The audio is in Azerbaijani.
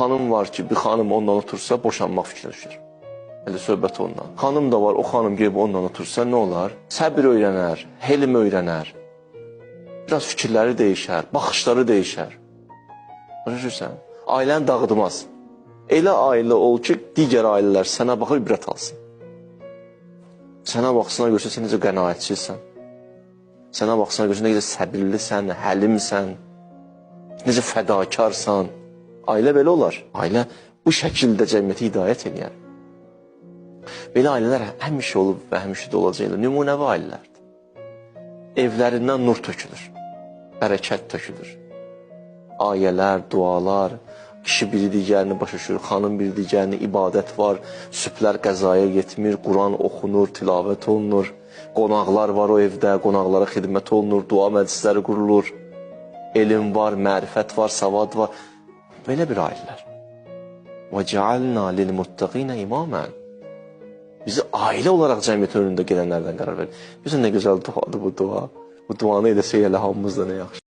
Xanım var ki, bir xanım ondan otursa boşanmaq fikrinə düşər. Elə söhbət ondan. Xanım da var, o xanım gelib ondan otursa nə olar? Səbir öyrənər, helm öyrənər. Biraz fikirləri dəyişər, baxışları dəyişər. Başa ailəni dağıtmaz. Elə ailə ol ki, digər ailələr sənə baxıb ibrət alsın. Sənə baxsına görsə sən necə qənaətçisən. Sənə baxsına görsə necə səbirlisən, həlimsən, necə fədakarsan. Ailə belə olar. Ailə bu şəkildə cəmiyyəti hidayət edir. Belə ailələr həmişə olub və həmişə də olacaq. Nümunəvi ailələrdir. Evlərindən nur tökülür, bərəkət tökülür. Ayələr, dualar, kişi biri digərini başa düşür, xanım biri digərini, ibadət var, sübhlər qəzaya yetmir, Quran oxunur, tilavət olunur, qonaqlar var o evdə, qonaqlara xidmət olunur, dua məclisləri qurulur, elm var, mərifət var, savad var. Belə bir ailələr. وَجَعَلْنَا لِلْمُتَّقِينَ إِمَامًا Bizi ailə olaraq cəmiyyətin önündə gedənlərdən qərar verir. Görürsən nə gözəl duadır bu dua. Bu duanı edəsək elə hamımız da nə yaxşı.